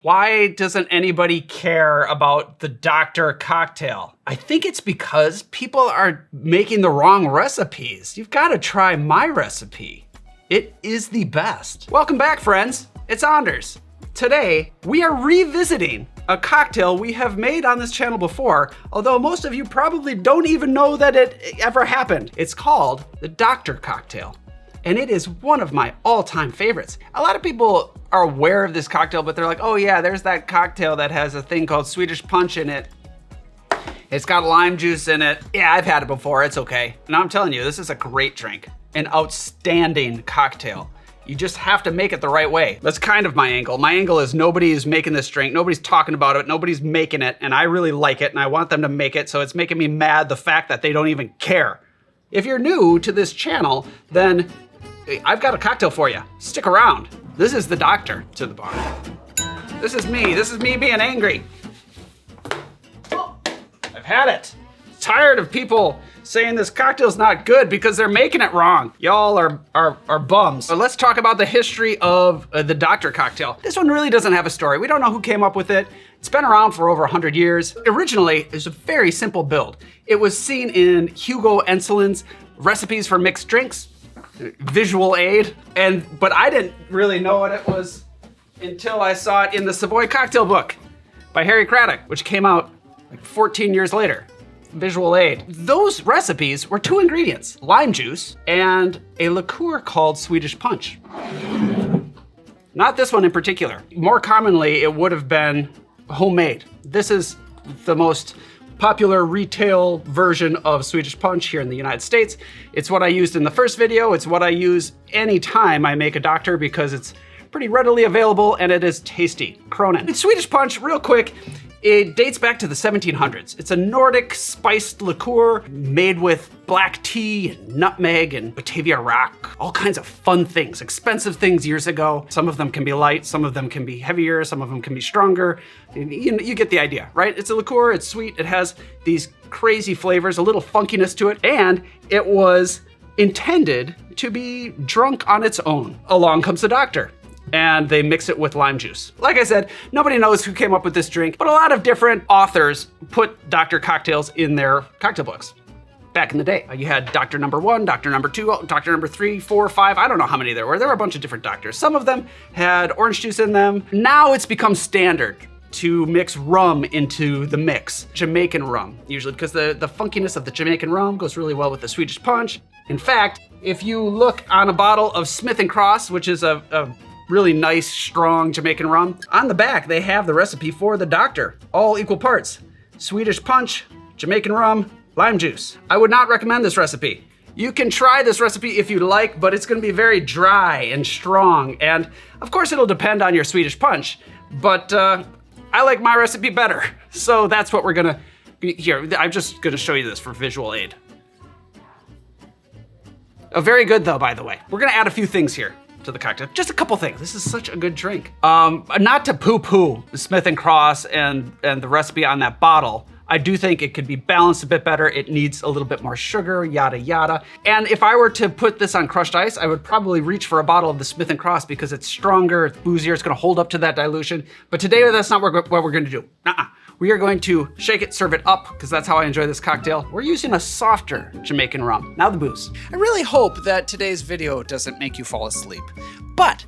Why doesn't anybody care about the Doctor cocktail? I think it's because people are making the wrong recipes. You've got to try my recipe. It is the best. Welcome back, friends. It's Anders. Today, we are revisiting a cocktail we have made on this channel before, although most of you probably don't even know that it ever happened. It's called the Doctor cocktail, and it is one of my all-time favorites. A lot of people are aware of this cocktail, but they're like, oh yeah, there's that cocktail that has a thing called Swedish punch in it. It's got lime juice in it. Yeah, I've had it before, it's okay. And I'm telling you, this is a great drink, an outstanding cocktail. You just have to make it the right way. That's kind of my angle. My angle is nobody is making this drink, nobody's talking about it, nobody's making it, and I really like it, and I want them to make it, so it's making me mad the fact that they don't even care. If you're new to this channel, then I've got a cocktail for you. Stick around. This is the Doctor to the bar. This is me being angry. I've had it. Tired of people saying this cocktail's not good because they're making it wrong. Y'all are bums. But let's talk about the history of the Doctor cocktail. This one really doesn't have a story. We don't know who came up with it. It's been around for over 100 years. Originally, it was a very simple build. It was seen in Hugo Enselin's Recipes for Mixed Drinks, visual aid, but I didn't really know what it was until I saw it in the Savoy Cocktail Book by Harry Craddock, which came out like 14 years later. Visual aid. Those recipes were 2 ingredients, lime juice and a liqueur called Swedish punch. Not this one in particular. More commonly, it would have been homemade. This is the most popular retail version of Swedish punch here in the United States. It's what I used in the first video. It's what I use anytime I make a Doctor because it's pretty readily available and it is tasty. Cronin. Swedish punch, real quick, it dates back to the 1700s. It's a Nordic spiced liqueur made with black tea and nutmeg and Batavia rock, all kinds of fun things, expensive things years ago. Some of them can be light, some of them can be heavier, some of them can be stronger. You get the idea, right? It's a liqueur, it's sweet, it has these crazy flavors, a little funkiness to it, and it was intended to be drunk on its own. Along comes the Doctor, and they mix it with lime juice. Like I said, nobody knows who came up with this drink, but a lot of different authors put Doctor cocktails in their cocktail books. Back in the day, you had Doctor number 1, Doctor number 2, Doctor number 3, 4, 5, I don't know how many there were. There were a bunch of different doctors. Some of them had orange juice in them. Now it's become standard to mix rum into the mix. Jamaican rum, usually, because the funkiness of the Jamaican rum goes really well with the Swedish punch. In fact, if you look on a bottle of Smith & Cross, which is a really nice, strong Jamaican rum, on the back they have the recipe for the Doctor, all equal parts. Swedish punch, Jamaican rum, lime juice. I would not recommend this recipe. You can try this recipe if you like, but it's gonna be very dry and strong, and of course it'll depend on your Swedish punch, but I like my recipe better. So that's what we're gonna, here, I'm just gonna show you this for visual aid. Oh, very good though, by the way. We're gonna add a few things here to the cocktail. Just a couple things. This is such a good drink. Not to poo-poo Smith & Cross and the recipe on that bottle. I do think it could be balanced a bit better. It needs a little bit more sugar, yada, yada. And if I were to put this on crushed ice, I would probably reach for a bottle of the Smith & Cross because it's stronger, it's boozier, it's gonna hold up to that dilution. But today, that's not what we're gonna do. We are going to shake it, serve it up, because that's how I enjoy this cocktail. We're using a softer Jamaican rum. Now the booze. I really hope that today's video doesn't make you fall asleep. But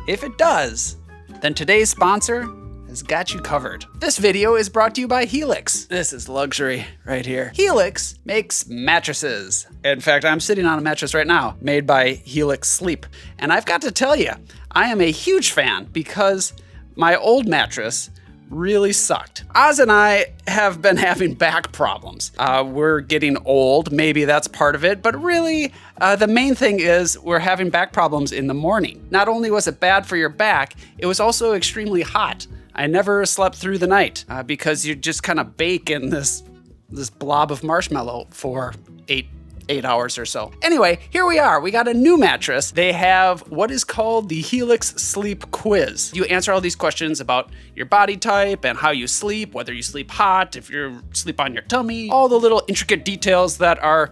if it does, then today's sponsor has got you covered. This video is brought to you by Helix. This is luxury right here. Helix makes mattresses. In fact, I'm sitting on a mattress right now made by Helix Sleep. And I've got to tell you, I am a huge fan because my old mattress really sucked. Oz and I have been having back problems. We're getting old, maybe that's part of it, but really the main thing is we're having back problems in the morning. Not only was it bad for your back, it was also extremely hot. I never slept through the night because you just kind of bake in this blob of marshmallow for 8 hours or so. Anyway, here we are. We got a new mattress. They have what is called the Helix Sleep Quiz. You answer all these questions about your body type and how you sleep, whether you sleep hot, if you sleep on your tummy, all the little intricate details that are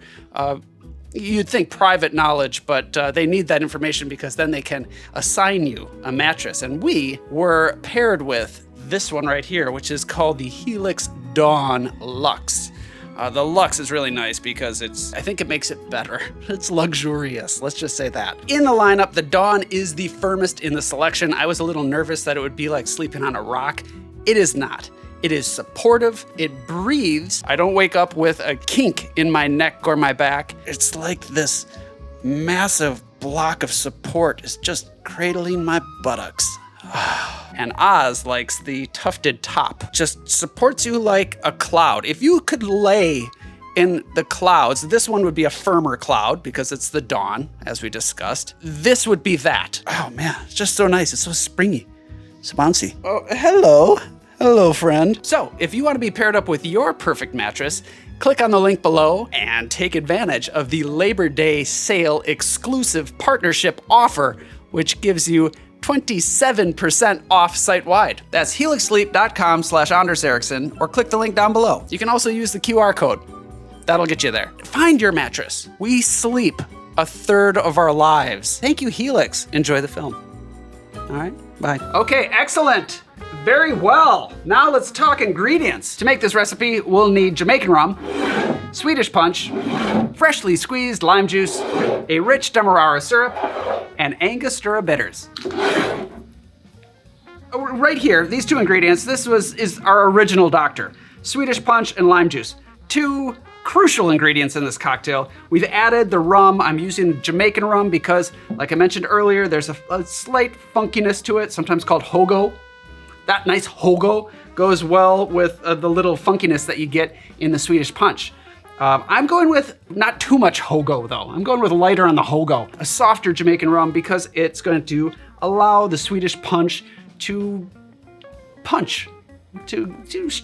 you'd think private knowledge, but they need that information because then they can assign you a mattress. And we were paired with this one right here, which is called the Helix Dawn Luxe. The Luxe is really nice because I think it makes it better. It's luxurious, let's just say that. In the lineup, the Dawn is the firmest in the selection. I was a little nervous that it would be like sleeping on a rock. It is not. It is supportive, it breathes. I don't wake up with a kink in my neck or my back. It's like this massive block of support is just cradling my buttocks. And Oz likes the tufted top. Just supports you like a cloud. If you could lay in the clouds, this one would be a firmer cloud because it's the Dawn, as we discussed. This would be that. Oh man, it's just so nice. It's so springy, so bouncy. Oh, hello. Hello, friend. So if you want to be paired up with your perfect mattress, click on the link below and take advantage of the Labor Day sale exclusive partnership offer, which gives you 27% off site-wide. That's helixsleep.com/Anders Ericsson, or click the link down below. You can also use the QR code. That'll get you there. Find your mattress. We sleep a third of our lives. Thank you, Helix. Enjoy the film. All right, bye. Okay, excellent. Very well. Now let's talk ingredients. To make this recipe, we'll need Jamaican rum, Swedish punch, freshly squeezed lime juice, a rich Demerara syrup, and Angostura bitters. Right here, these two ingredients, is our original doctor. Swedish punch and lime juice. Two crucial ingredients in this cocktail. We've added the rum. I'm using Jamaican rum because, like I mentioned earlier, there's a slight funkiness to it, sometimes called hogo. That nice hogo goes well with the little funkiness that you get in the Swedish punch. I'm going with not too much hogo though. I'm going with lighter on the hogo. A softer Jamaican rum because it's going to allow the Swedish punch to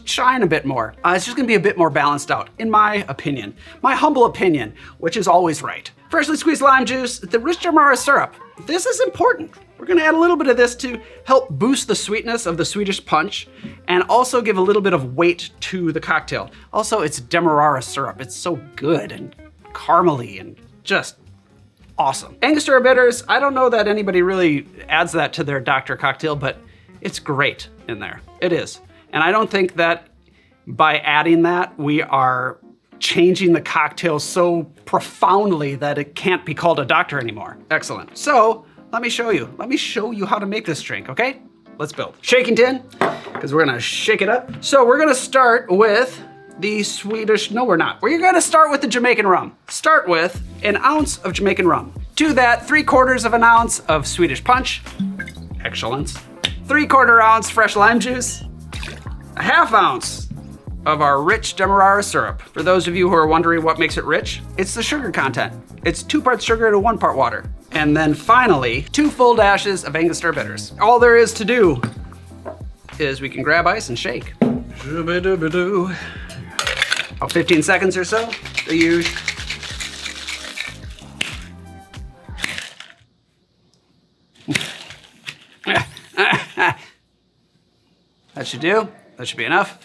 shine a bit more. It's just gonna be a bit more balanced out, in my opinion. My humble opinion, which is always right. Freshly squeezed lime juice, the rich Demerara syrup. This is important. We're gonna add a little bit of this to help boost the sweetness of the Swedish punch and also give a little bit of weight to the cocktail. Also, it's Demerara syrup. It's so good and caramely and just awesome. Angostura bitters, I don't know that anybody really adds that to their doctor cocktail, but it's great in there. It is. And I don't think that by adding that, we are changing the cocktail so profoundly that it can't be called a doctor anymore. Excellent. So let me show you. Let me show you how to make this drink, okay? Let's build. Shaking tin, because we're gonna shake it up. So we're gonna start with the Swedish, no we're not. We're gonna start with the Jamaican rum. Start with an ounce of Jamaican rum. To that, 3/4 of an ounce of Swedish punch. Excellence. 3/4 ounce fresh lime juice. A 1/2 ounce of our rich Demerara syrup. For those of you who are wondering what makes it rich, it's the sugar content. It's 2 parts sugar to 1 part water. And then finally, 2 full dashes of Angostura bitters. All there is to do is we can grab ice and shake. About 15 seconds or so, the usual. That should do. That should be enough.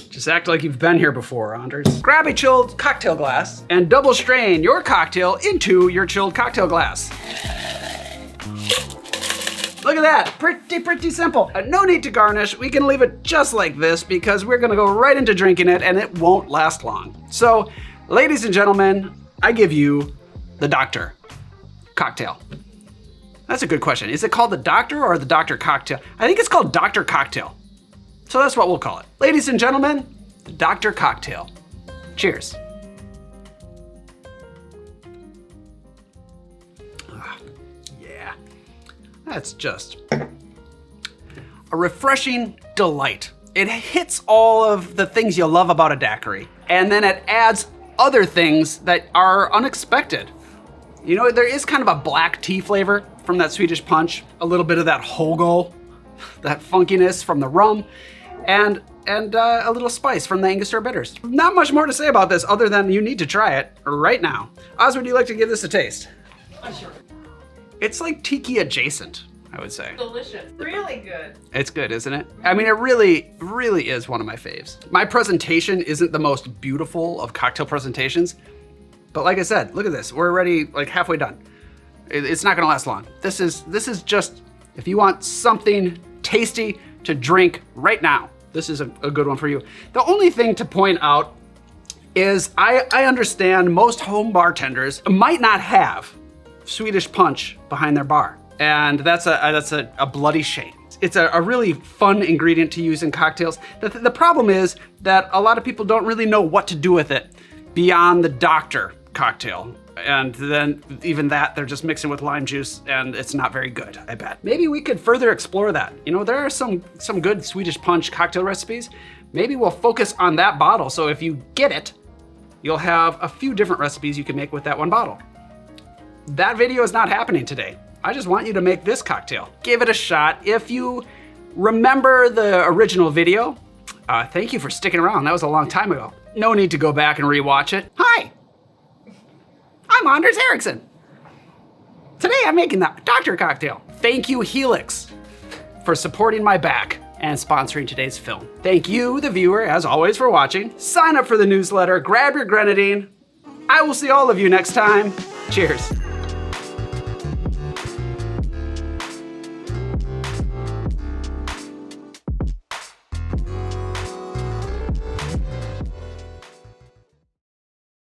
Just act like you've been here before, Anders. Grab a chilled cocktail glass and double strain your cocktail into your chilled cocktail glass. Look at that, pretty simple. No need to garnish. We can leave it just like this because we're gonna go right into drinking it and it won't last long. So, ladies and gentlemen, I give you the Doctor cocktail. That's a good question. Is it called the Doctor or the Doctor cocktail? I think it's called Doctor cocktail. So that's what we'll call it. Ladies and gentlemen, the Doctor cocktail. Cheers. Yeah, that's just a refreshing delight. It hits all of the things you love about a daiquiri, and then it adds other things that are unexpected. You know, there is kind of a black tea flavor from that Swedish punch, a little bit of that hogo, that funkiness from the rum, and a little spice from the Angostura bitters. Not much more to say about this other than you need to try it right now. Oz, would you like to give this a taste? Sure. It's like tiki adjacent, I would say. Delicious. Really good. It's good, isn't it? I mean, it really is one of my faves. My presentation isn't the most beautiful of cocktail presentations, but like I said, look at this. We're already like halfway done. It's not gonna last long. This is just, if you want something tasty to drink right now, this is a good one for you. The only thing to point out is I understand most home bartenders might not have Swedish punch behind their bar. And that's a bloody shame. It's a really fun ingredient to use in cocktails. The problem is that a lot of people don't really know what to do with it beyond the doctor cocktail. And then even that, they're just mixing with lime juice and it's not very good, I bet. Maybe we could further explore that. You know, there are some good Swedish punch cocktail recipes. Maybe we'll focus on that bottle. So if you get it, you'll have a few different recipes you can make with that one bottle. That video is not happening today. I just want you to make this cocktail. Give it a shot. If you remember the original video, thank you for sticking around. That was a long time ago. No need to go back and rewatch it. Hi, I'm Anders Ericsson. Today I'm making the doctor cocktail. Thank you, Helix, for supporting my back and sponsoring today's film. Thank you, the viewer, as always, for watching. Sign up for the newsletter, grab your grenadine. I will see all of you next time. Cheers.